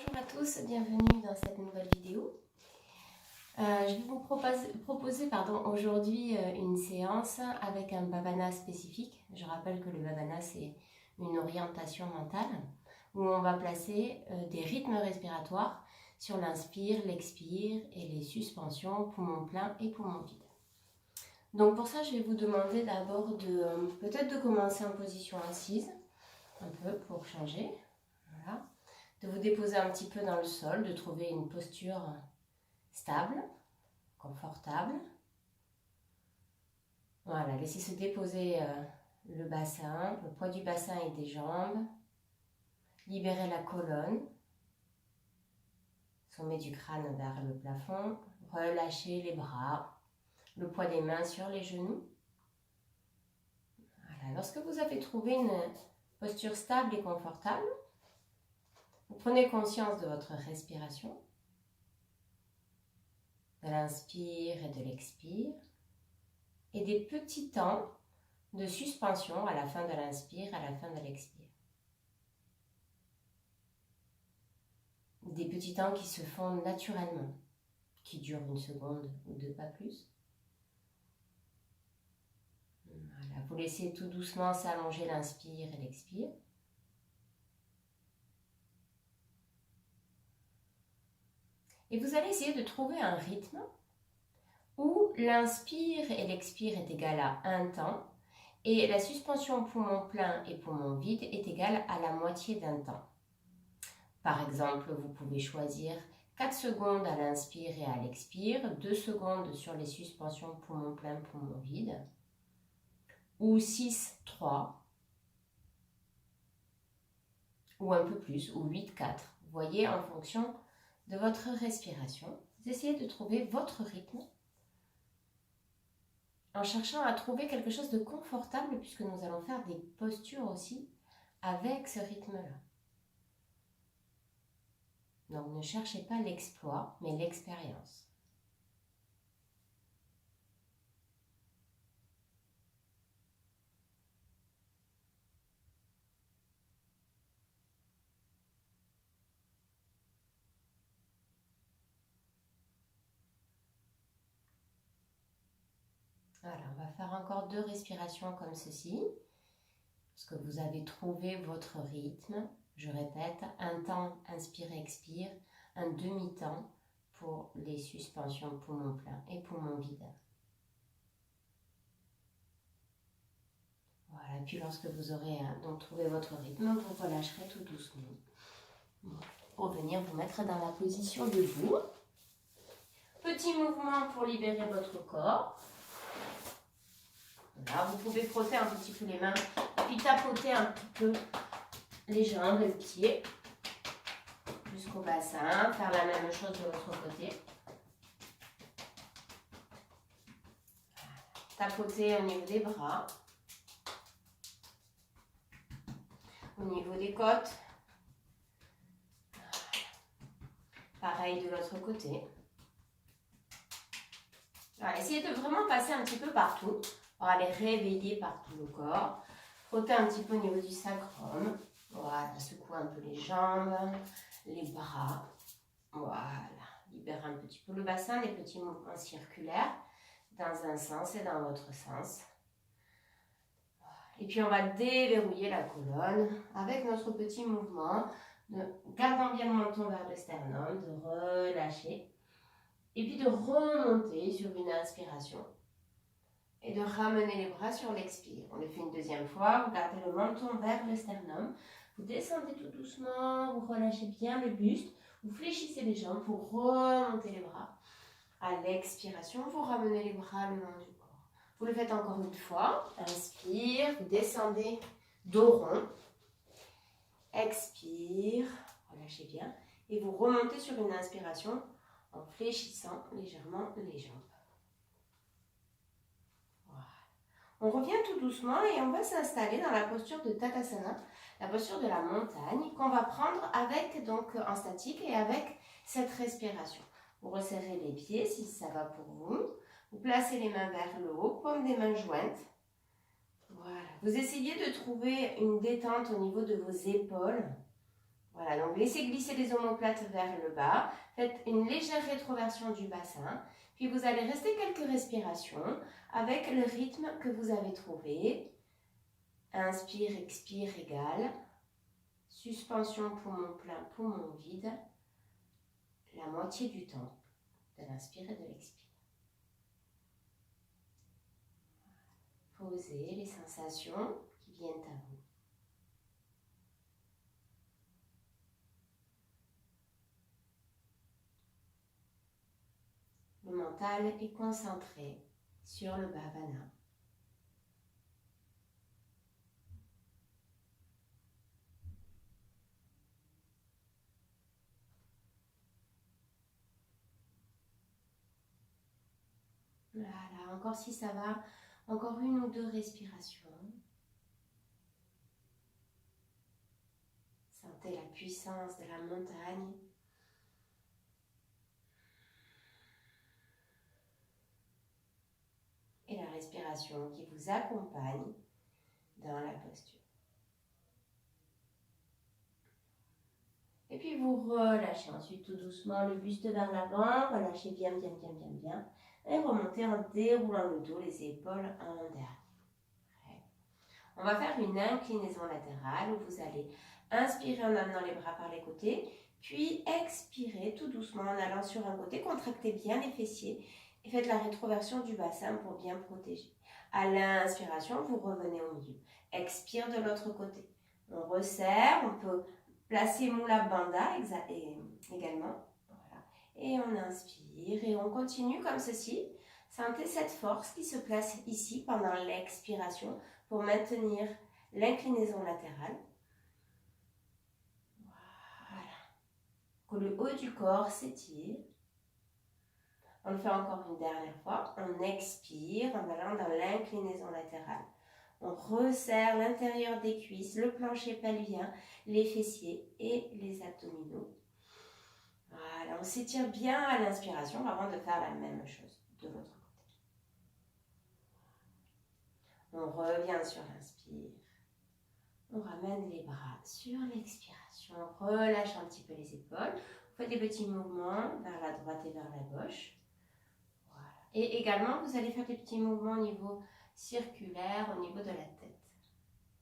Bonjour à tous, bienvenue dans cette nouvelle vidéo. Je vais vous proposer aujourd'hui une séance avec un bhavana spécifique. Je rappelle que le bhavana c'est une orientation mentale où on va placer des rythmes respiratoires sur l'inspire, l'expire et les suspensions, poumon plein et poumon vide. Donc pour ça je vais vous demander d'abord peut-être de commencer en position assise, un peu pour changer. Voilà. De vous déposer un petit peu dans le sol, de trouver une posture stable, confortable. Voilà, laissez se déposer le bassin, le poids du bassin et des jambes. Libérez la colonne, sommet du crâne vers le plafond. Relâchez les bras, le poids des mains sur les genoux. Voilà. Lorsque vous avez trouvé une posture stable et confortable, vous prenez conscience de votre respiration, de l'inspire et de l'expire, et des petits temps de suspension à la fin de l'inspire, à la fin de l'expire. Des petits temps qui se font naturellement, qui durent 1 seconde ou 2, pas plus. Voilà. Vous laissez tout doucement s'allonger l'inspire et l'expire. Et vous allez essayer de trouver un rythme où l'inspire et l'expire est égal à 1 temps et la suspension poumon plein et poumon vide est égale à la moitié d'un temps. Par exemple, vous pouvez choisir 4 secondes à l'inspire et à l'expire, 2 secondes sur les suspensions poumon plein, poumon vide, ou 6, 3, ou un peu plus, ou 8, 4. Vous voyez, en fonction de votre respiration, vous essayez de trouver votre rythme en cherchant à trouver quelque chose de confortable puisque nous allons faire des postures aussi avec ce rythme-là. Donc ne cherchez pas l'exploit, mais l'expérience. Voilà, on va faire encore 2 respirations comme ceci. Parce que vous avez trouvé votre rythme. Je répète, 1 temps inspire-expire, un demi-temps pour les suspensions poumon plein et poumon vide. Voilà, puis lorsque vous aurez donc trouvé votre rythme, vous relâcherez tout doucement. Pour venir vous mettre dans la position debout. Petit mouvement pour libérer votre corps. Voilà, vous pouvez frotter un petit peu les mains, puis tapoter un petit peu les jambes, les pieds, jusqu'au bassin. Faire la même chose de l'autre côté. Tapoter au niveau des bras, au niveau des côtes. Pareil de l'autre côté. Voilà, essayez de vraiment passer un petit peu partout. On va aller réveiller partout le corps. Frotter un petit peu au niveau du sacrum. Voilà, secouer un peu les jambes, les bras. Voilà, libérer un petit peu le bassin, des petits mouvements circulaires dans un sens et dans l'autre sens. Et puis on va déverrouiller la colonne avec notre petit mouvement, gardant bien le menton vers le sternum, de relâcher. Et puis de remonter sur une inspiration. Et de ramener les bras sur l'expire. On le fait une deuxième fois. Vous gardez le menton vers le sternum. Vous descendez tout doucement. Vous relâchez bien le buste. Vous fléchissez les jambes pour remonter les bras. À l'expiration, vous ramenez les bras le long du corps. Vous le faites encore une fois. Inspire. Vous descendez dos rond. Expire. Relâchez bien. Et vous remontez sur une inspiration en fléchissant légèrement les jambes. Voilà. On revient tout doucement et on va s'installer dans la posture de Tadasana, la posture de la montagne qu'on va prendre avec donc en statique et avec cette respiration. Vous resserrez les pieds si ça va pour vous. Vous placez les mains vers le haut, paumes des mains jointes. Voilà. Vous essayez de trouver une détente au niveau de vos épaules. Voilà, donc laissez glisser les omoplates vers le bas. Faites une légère rétroversion du bassin. Puis vous allez rester quelques respirations avec le rythme que vous avez trouvé. Inspire, expire, égale. Suspension, poumon plein, poumon vide. La moitié du temps de l'inspire et de l'expire. Posez les sensations qui viennent à vous. Le mental est concentré sur le bhavana. Voilà, encore si ça va, encore une ou deux respirations. Sentez la puissance de la montagne. Et la respiration qui vous accompagne dans la posture. Et puis vous relâchez ensuite tout doucement le buste vers l'avant, relâchez bien, bien, bien, bien, bien. Et remontez en déroulant le dos, les épaules en derrière. On va faire une inclinaison latérale où vous allez inspirer en amenant les bras par les côtés, puis expirer tout doucement en allant sur un côté, contractez bien les fessiers et faites la rétroversion du bassin pour bien protéger. À l'inspiration, vous revenez au milieu. Expire de l'autre côté. On resserre, on peut placer Mula Bandha également. Voilà. Et on inspire et on continue comme ceci. Sentez cette force qui se place ici pendant l'expiration pour maintenir l'inclinaison latérale. Voilà. Que le haut du corps s'étire. On le fait encore une dernière fois. On expire en allant dans l'inclinaison latérale. On resserre l'intérieur des cuisses, le plancher pelvien, les fessiers et les abdominaux. Voilà, on s'étire bien à l'inspiration avant de faire la même chose de l'autre côté. On revient sur l'inspire. On ramène les bras sur l'expiration. On relâche un petit peu les épaules. Vous faites des petits mouvements vers la droite et vers la gauche. Voilà. Et également, vous allez faire des petits mouvements au niveau circulaire, au niveau de la tête.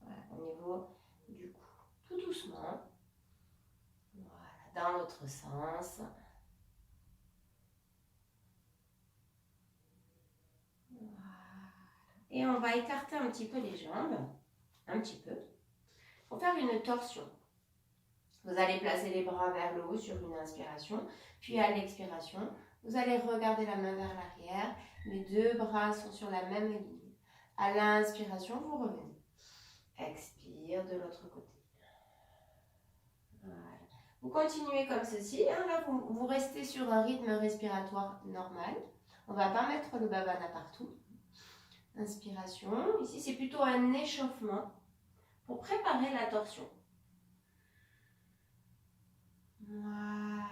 Voilà, au niveau du cou. Tout doucement. Voilà, dans l'autre sens. Voilà. Et on va écarter un petit peu les jambes. Un petit peu. Pour faire une torsion. Vous allez placer les bras vers le haut sur une inspiration. Puis à l'expiration, vous allez regarder la main vers l'arrière. Les deux bras sont sur la même ligne. À l'inspiration, vous revenez. Expire de l'autre côté. Voilà. Vous continuez comme ceci. Hein, là, vous restez sur un rythme respiratoire normal. On ne va pas mettre le bhavana partout. Inspiration. Ici, c'est plutôt un échauffement pour préparer la torsion. Voilà.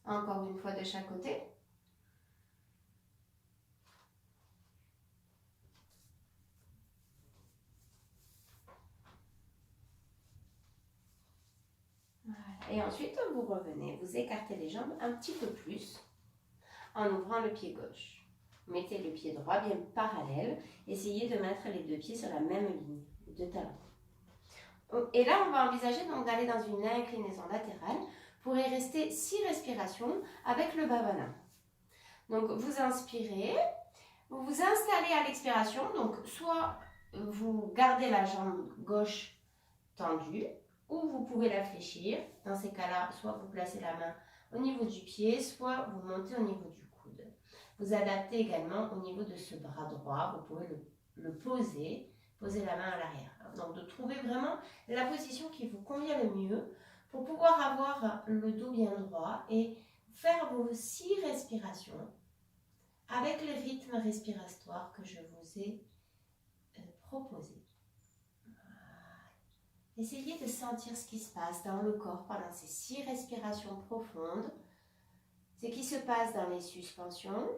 Encore une fois de chaque côté. Voilà. Et ensuite, vous revenez, vous écartez les jambes un petit peu plus en ouvrant le pied gauche. Mettez le pied droit bien parallèle. Essayez de mettre les deux pieds sur la même ligne, les deux talons. Et là, on va envisager donc d'aller dans une inclinaison latérale pour y rester 6 respirations avec le bhavana. Donc, vous inspirez, vous vous installez à l'expiration. Donc, soit vous gardez la jambe gauche tendue, ou vous pouvez la fléchir. Dans ces cas-là, soit vous placez la main au niveau du pied, soit vous montez au niveau du coude. Vous adaptez également au niveau de ce bras droit. Vous pouvez le poser la main à l'arrière. Donc de trouver vraiment la position qui vous convient le mieux pour pouvoir avoir le dos bien droit et faire vos 6 respirations avec le rythme respiratoire que je vous ai proposé. Essayez de sentir ce qui se passe dans le corps pendant ces 6 respirations profondes, ce qui se passe dans les suspensions,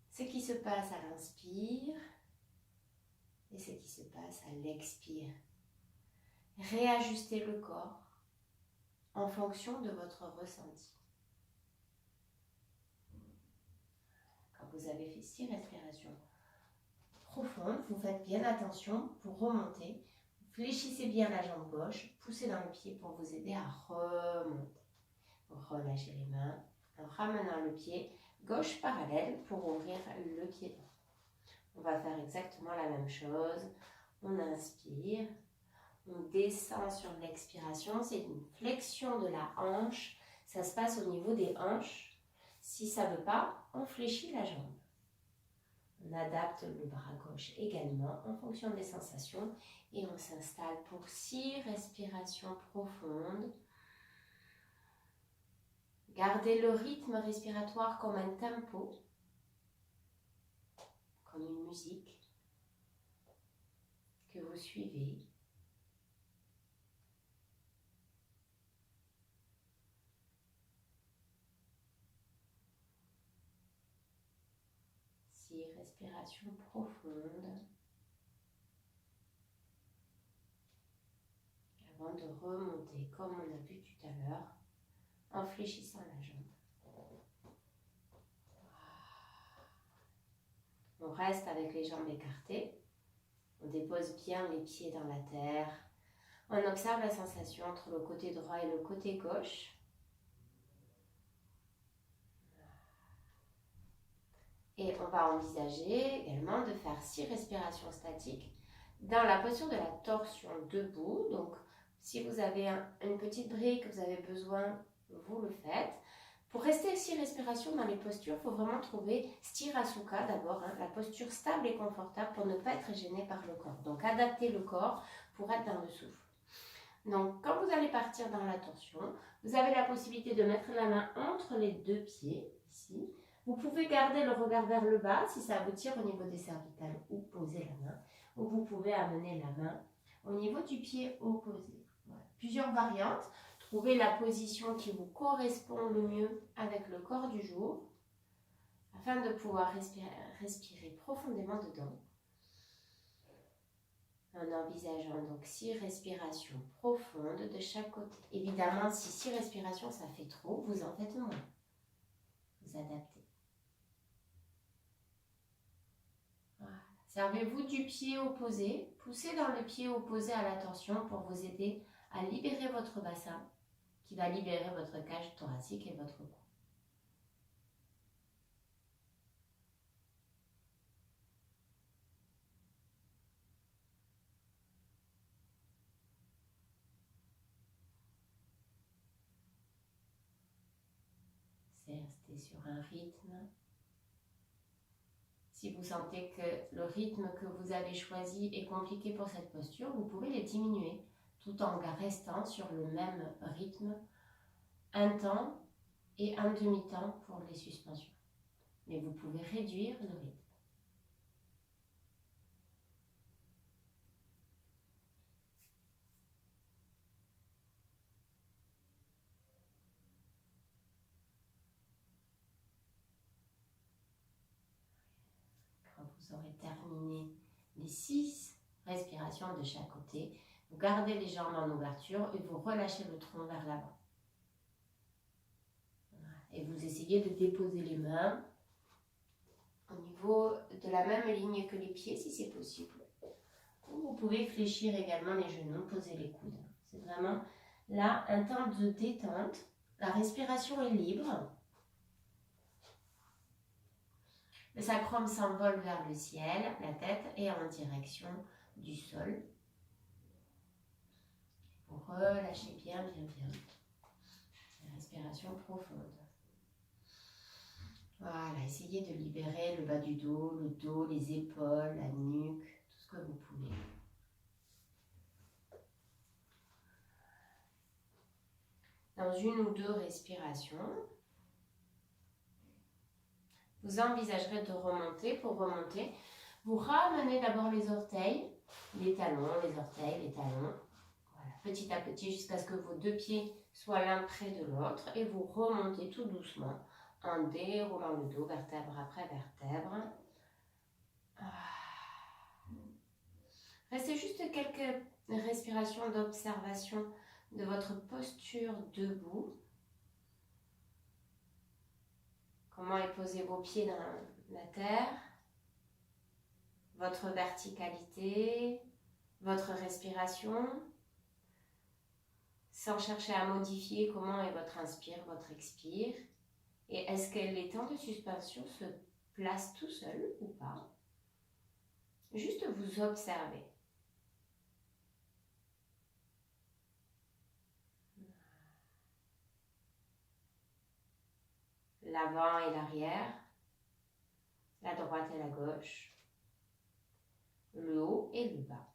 ce qui se passe à l'inspire et ce qui se passe à l'expire. réajustez le corps en fonction de votre ressenti. Quand vous avez fait 6 respirations profondes, vous faites bien attention pour remonter. Fléchissez bien la jambe gauche, poussez dans le pied pour vous aider à remonter. Relâchez les mains en ramenant le pied gauche parallèle pour ouvrir le pied droit. On va faire exactement la même chose. On inspire, on descend sur l'expiration. C'est une flexion de la hanche. Ça se passe au niveau des hanches. Si ça ne veut pas, on fléchit la jambe. On adapte le bras gauche également en fonction des sensations et on s'installe pour 6 respirations profondes. Gardez le rythme respiratoire comme un tempo, comme une musique que vous suivez. Respiration profonde avant de remonter comme on a vu tout à l'heure en fléchissant la jambe. On reste avec les jambes écartées, on dépose bien les pieds dans la terre, on observe la sensation entre le côté droit et le côté gauche. Et on va envisager également de faire 6 respirations statiques dans la posture de la torsion debout. Donc, si vous avez une petite brique, vous avez besoin, vous le faites. Pour rester 6 respirations dans les postures, il faut vraiment trouver Sthirasukha d'abord, la posture stable et confortable pour ne pas être gêné par le corps. Donc, adaptez le corps pour être dans le souffle. Donc, quand vous allez partir dans la torsion, vous avez la possibilité de mettre la main entre les 2 pieds, ici. Vous pouvez garder le regard vers le bas si ça vous tire au niveau des cervicales ou poser la main. Ou vous pouvez amener la main au niveau du pied opposé. Voilà. Plusieurs variantes. Trouvez la position qui vous correspond le mieux avec le corps du jour afin de pouvoir respirer profondément dedans. En envisageant donc 6 respirations profondes de chaque côté. Évidemment, si 6 respirations ça fait trop, vous en faites moins. Vous adaptez. Servez-vous du pied opposé, poussez dans le pied opposé à la torsion pour vous aider à libérer votre bassin qui va libérer votre cage thoracique et votre cou. C'est rester sur un rythme. Si vous sentez que le rythme que vous avez choisi est compliqué pour cette posture, vous pouvez les diminuer tout en restant sur le même rythme, un temps et un demi-temps pour les suspensions. Mais vous pouvez réduire le rythme. Vous aurez terminé les 6 respirations de chaque côté. Vous gardez les jambes en ouverture et vous relâchez le tronc vers l'avant. Et vous essayez de déposer les mains au niveau de la même ligne que les pieds si c'est possible. Ou vous pouvez fléchir également les genoux, poser les coudes. C'est vraiment là un temps de détente. La respiration est libre. Le sacrum s'envole vers le ciel, la tête est en direction du sol. Vous relâchez bien. La respiration profonde. Voilà, essayez de libérer le bas du dos, le dos, les épaules, la nuque, tout ce que vous pouvez. Dans 1 ou 2 respirations, vous envisagerez de remonter. Pour remonter, vous ramenez d'abord les orteils, les talons, les orteils, les talons. Voilà, petit à petit jusqu'à ce que vos 2 pieds soient l'un près de l'autre et vous remontez tout doucement en déroulant le dos, vertèbre après vertèbre. Restez juste quelques une respiration d'observation de votre posture debout. Comment est posé vos pieds dans la terre, votre verticalité, votre respiration, sans chercher à modifier comment est votre inspire, votre expire. Et est-ce que les temps de suspension se placent tout seuls ou pas? Juste vous observez. L'avant et l'arrière, la droite et la gauche, le haut et le bas.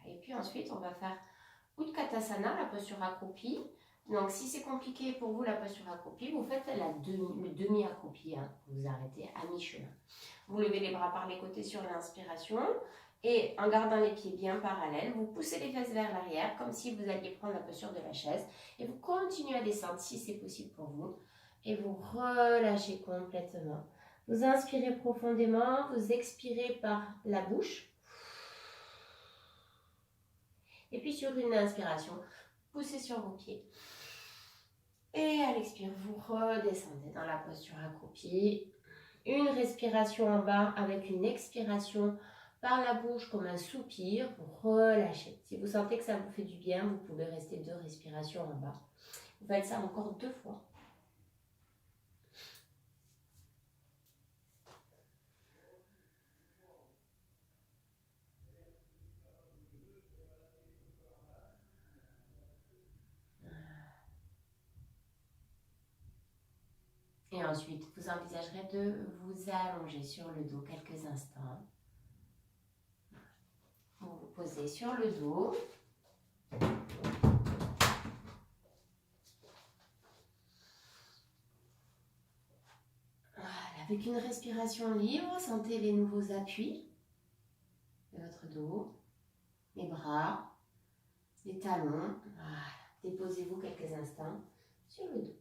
Et puis ensuite, on va faire Utkatasana, la posture accroupie. Donc, si c'est compliqué pour vous, la posture accroupie, vous faites le demi-accroupi. Hein. Vous arrêtez à mi-chemin. Vous levez les bras par les côtés sur l'inspiration. Et en gardant les pieds bien parallèles, vous poussez les fesses vers l'arrière, comme si vous alliez prendre la posture de la chaise. Et vous continuez à descendre, si c'est possible pour vous. Et vous relâchez complètement. Vous inspirez profondément, vous expirez par la bouche. Et puis sur une inspiration, poussez sur vos pieds. Et à l'expire, vous redescendez dans la posture accroupie. Une respiration en bas avec une expiration par la bouche comme un soupir. Vous relâchez. Si vous sentez que ça vous fait du bien, vous pouvez rester 2 respirations en bas. Vous faites ça encore 2 fois. Et ensuite, vous envisagerez de vous allonger sur le dos quelques instants. Vous vous posez sur le dos. Voilà, avec une respiration libre, sentez les nouveaux appuis de votre dos, les bras, les talons. Voilà, déposez-vous quelques instants sur le dos.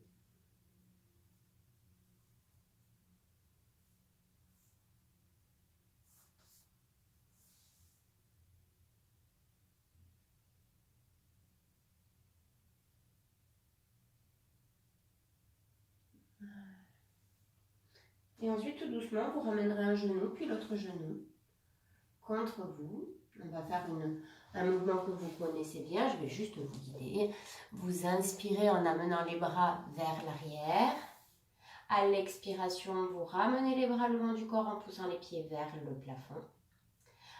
Et ensuite, tout doucement, vous ramènerez un genou, puis l'autre genou contre vous. On va faire un mouvement que vous connaissez bien. Je vais juste vous guider. Vous inspirez en amenant les bras vers l'arrière. À l'expiration, vous ramenez les bras le long du corps en poussant les pieds vers le plafond.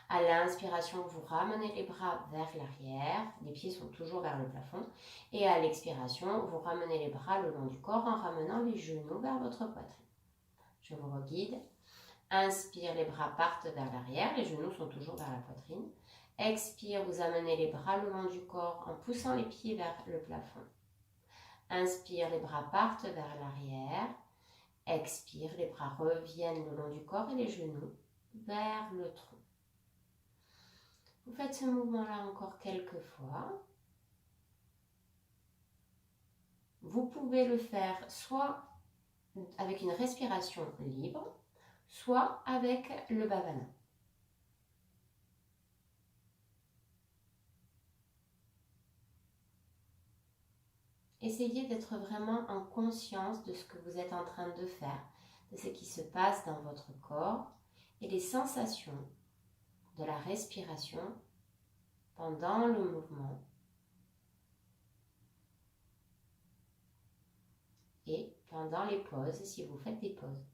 À l'inspiration, vous ramenez les bras vers l'arrière. Les pieds sont toujours vers le plafond. Et à l'expiration, vous ramenez les bras le long du corps en ramenant les genoux vers votre poitrine. Je vous reguide. Inspire, les bras partent vers l'arrière, les genoux sont toujours vers la poitrine. Expire, vous amenez les bras le long du corps en poussant les pieds vers le plafond. Inspire, les bras partent vers l'arrière. Expire, les bras reviennent le long du corps et les genoux vers le tronc. Vous faites ce mouvement-là encore quelques fois. Vous pouvez le faire soit avec une respiration libre, soit avec le bhavana. Essayez d'être vraiment en conscience de ce que vous êtes en train de faire, de ce qui se passe dans votre corps et les sensations de la respiration pendant le mouvement et pendant les pauses si vous faites des pauses.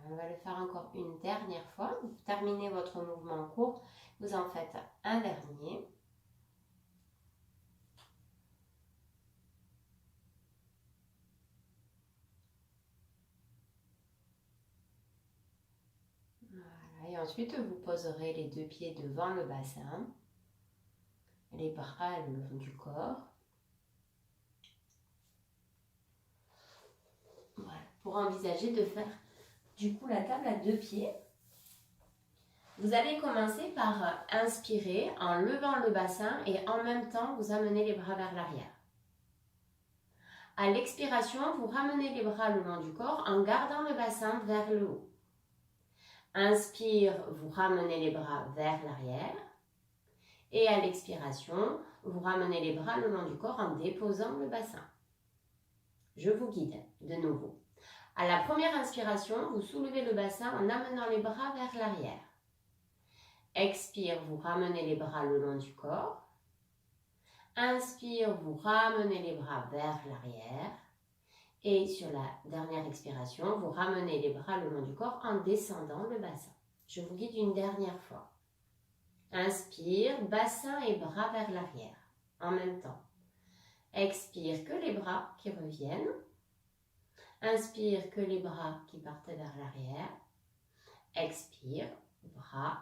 On va le faire encore une dernière fois. Vous terminez votre mouvement court. Vous en faites un dernier. Voilà. Et ensuite, vous poserez les 2 pieds devant le bassin. Les bras le long du corps. Voilà. Pour envisager de faire du coup la table à 2 pieds. Vous allez commencer par inspirer en levant le bassin et en même temps vous amenez les bras vers l'arrière. À l'expiration, vous ramenez les bras le long du corps en gardant le bassin vers le haut. Inspire, vous ramenez les bras vers l'arrière. Et à l'expiration, vous ramenez les bras le long du corps en déposant le bassin. Je vous guide de nouveau. À la première inspiration, vous soulevez le bassin en amenant les bras vers l'arrière. Expire, vous ramenez les bras le long du corps. Inspire, vous ramenez les bras vers l'arrière. Et sur la dernière expiration, vous ramenez les bras le long du corps en descendant le bassin. Je vous guide une dernière fois. Inspire, bassin et bras vers l'arrière en même temps. Expire, que les bras qui reviennent. Inspire, que les bras qui partent vers l'arrière. Expire, bras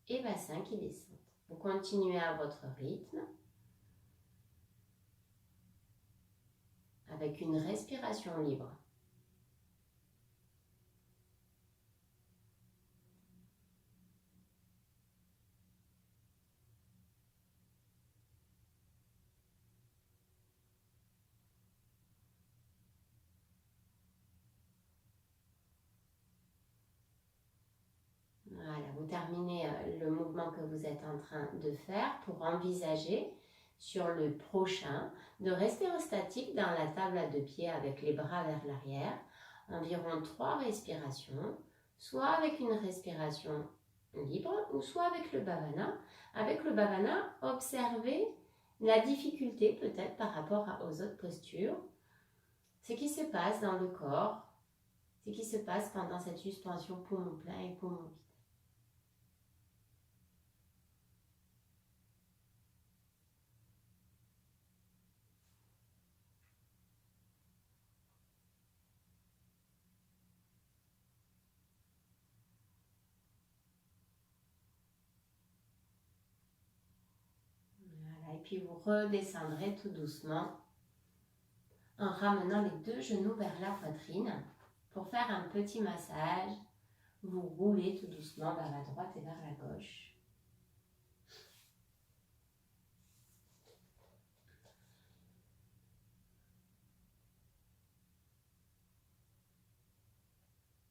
et bassin qui descendent. Vous continuez à votre rythme avec une respiration libre. Voilà, vous terminez le mouvement que vous êtes en train de faire pour envisager sur le prochain de rester en statique dans la table à 2 pieds avec les bras vers l'arrière, environ 3 respirations, soit avec une respiration libre ou soit avec le bhavana. Avec le bhavana, observez la difficulté peut-être par rapport aux autres postures, ce qui se passe dans le corps, ce qui se passe pendant cette suspension poumon plein et poumon vide. Voilà, et puis vous redescendrez tout doucement en ramenant les 2 genoux vers la poitrine pour faire un petit massage. Vous roulez tout doucement vers la droite et vers la gauche.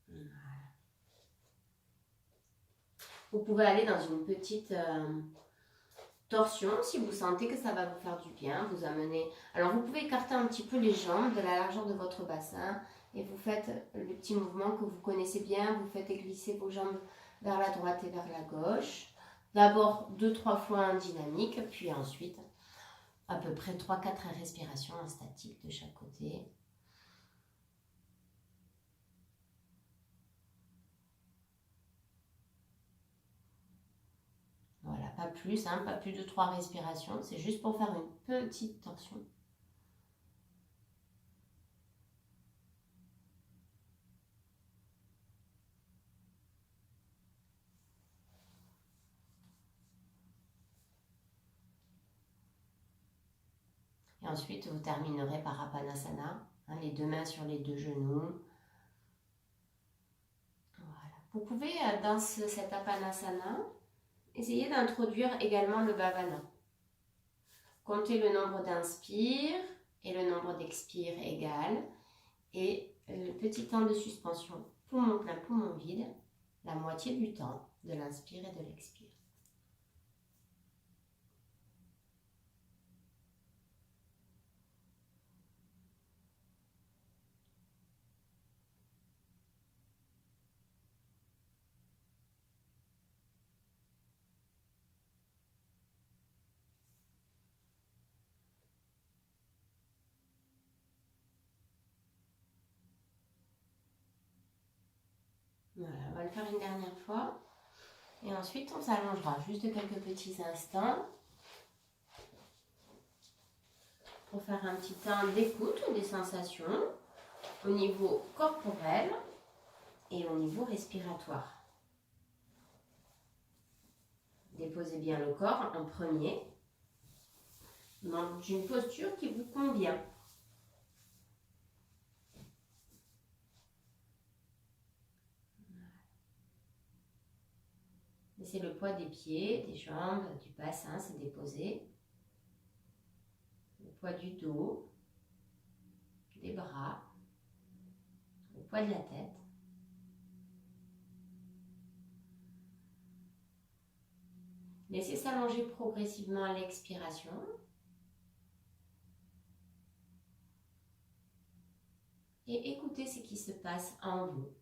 Voilà. Vous pouvez aller dans une petite torsion si vous sentez que ça va vous faire du bien. Vous amenez. Alors vous pouvez écarter un petit peu les jambes de la largeur de votre bassin et vous faites le petit mouvement que vous connaissez bien. Vous faites glisser vos jambes vers la droite et vers la gauche. D'abord 2-3 fois en dynamique, puis ensuite à peu près 3-4 respirations en statique de chaque côté. Voilà, pas plus, pas plus de 3 respirations. C'est juste pour faire une petite torsion. Et ensuite, vous terminerez par Apanasana, les 2 mains sur les 2 genoux. Voilà. Vous pouvez, dans cet Apanasana, essayer d'introduire également le Bhavana. Comptez le nombre d'inspires et le nombre d'expires égal. Et le petit temps de suspension, poumon plein, poumon vide, la moitié du temps de l'inspire et de l'expire. Voilà, on va le faire une dernière fois. Et ensuite, on s'allongera juste quelques petits instants pour faire un petit temps d'écoute des sensations au niveau corporel et au niveau respiratoire. Déposez bien le corps en premier, dans une posture qui vous convient. Laissez le poids des pieds, des jambes, du bassin se déposer. Le poids du dos, des bras, le poids de la tête. Laissez s'allonger progressivement à l'expiration. Et écoutez ce qui se passe en vous.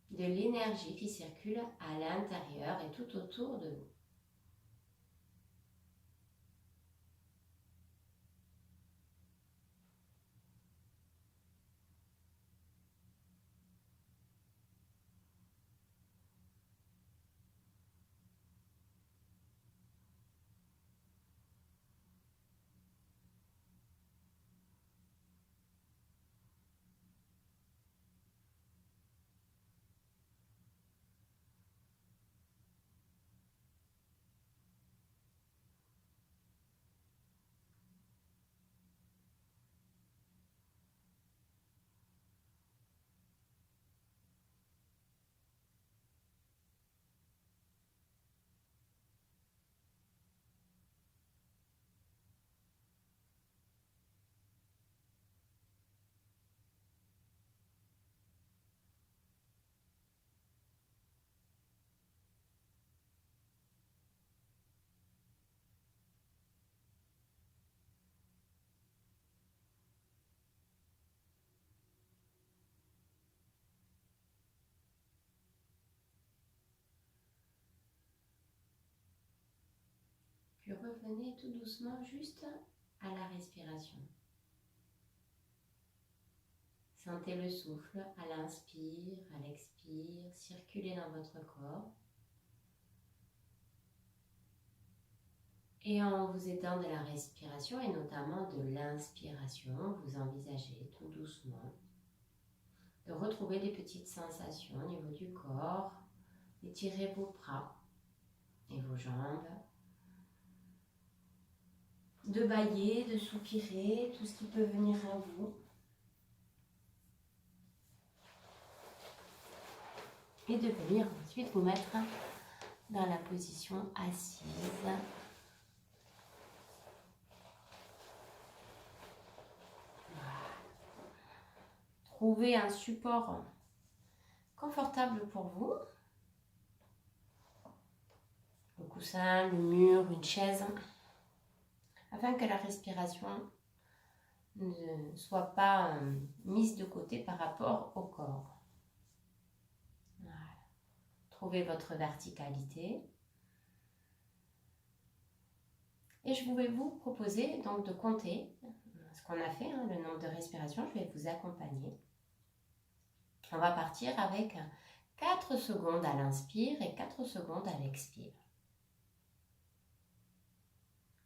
De l'énergie qui circule à l'intérieur et tout autour de vous. Puis revenez tout doucement juste à la respiration. Sentez le souffle à l'inspire, à l'expire, circuler dans votre corps. Et en vous aidant de la respiration et notamment de l'inspiration, vous envisagez tout doucement de retrouver des petites sensations au niveau du corps, d'étirer vos bras et vos jambes, de bâiller, de soupirer, tout ce qui peut venir à vous. Et de venir ensuite vous mettre dans la position assise. Trouvez un support confortable pour vous. Le coussin, le mur, une chaise, afin que la respiration ne soit pas mise de côté par rapport au corps. Voilà. Trouvez votre verticalité. Et je vais vous proposer donc de compter ce qu'on a fait, le nombre de respirations. Je vais vous accompagner. On va partir avec 4 secondes à l'inspire et 4 secondes à l'expire.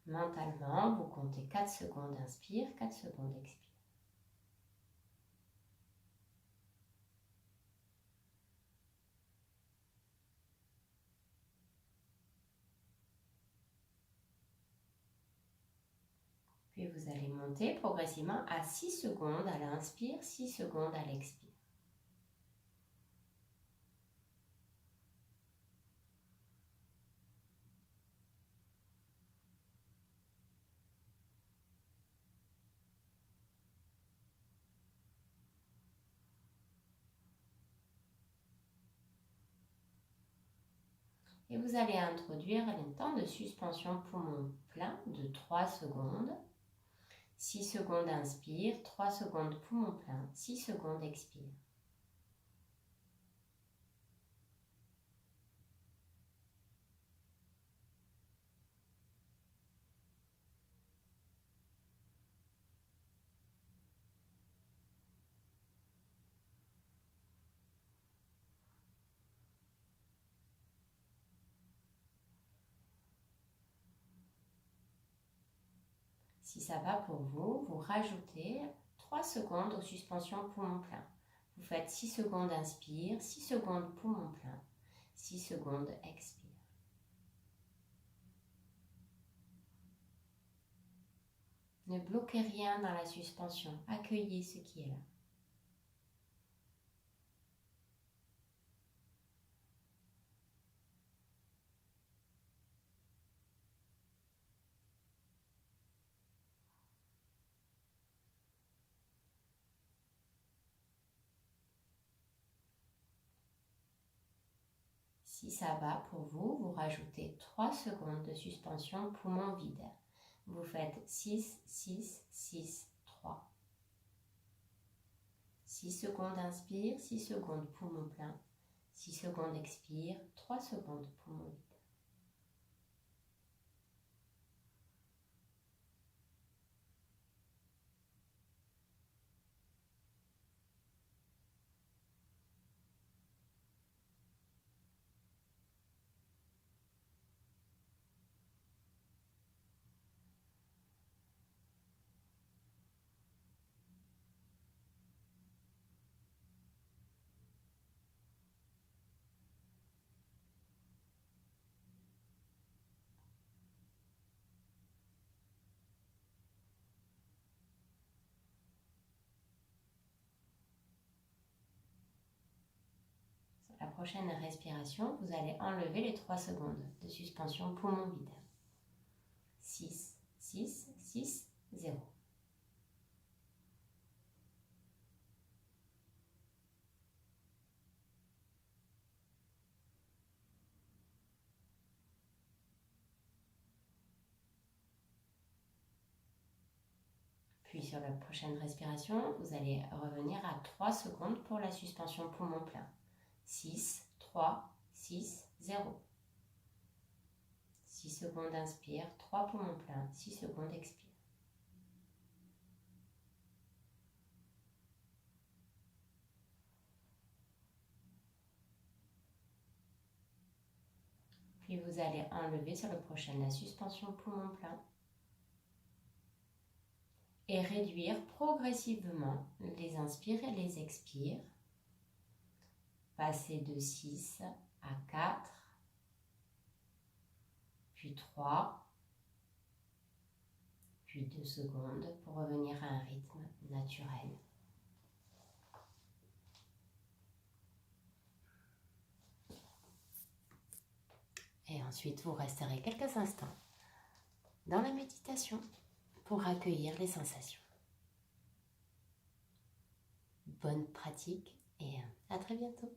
Mentalement, vous comptez 4 secondes inspire, 4 secondes expire. Puis vous allez monter progressivement à 6 secondes à l'inspire, 6 secondes à l'expire. Et vous allez introduire un temps de suspension poumon plein de 3 secondes. 6 secondes inspire, 3 secondes poumon plein, 6 secondes expire. Si ça va pour vous, vous rajoutez 3 secondes aux suspensions poumon plein. Vous faites 6 secondes inspire, 6 secondes poumon plein, 6 secondes expire. Ne bloquez rien dans la suspension, accueillez ce qui est là. Si ça va pour vous, vous rajoutez 3 secondes de suspension poumon vide. Vous faites 6, 6, 6, 3. 6 secondes inspire, 6 secondes poumon plein. 6 secondes expire, 3 secondes poumon vide. La prochaine respiration, vous allez enlever les 3 secondes de suspension poumon vide. 6, 6, 6, 0. Puis sur la prochaine respiration, vous allez revenir à 3 secondes pour la suspension poumon plein. 6, 3, 6, 0. 6 secondes inspire, 3 poumons pleins, 6 secondes expire. Puis vous allez enlever sur le prochain la suspension poumon plein et réduire progressivement les inspires et les expires. Passer de 6 à 4, puis 3, puis 2 secondes pour revenir à un rythme naturel. Et ensuite, vous resterez quelques instants dans la méditation pour accueillir les sensations. Bonne pratique et à très bientôt.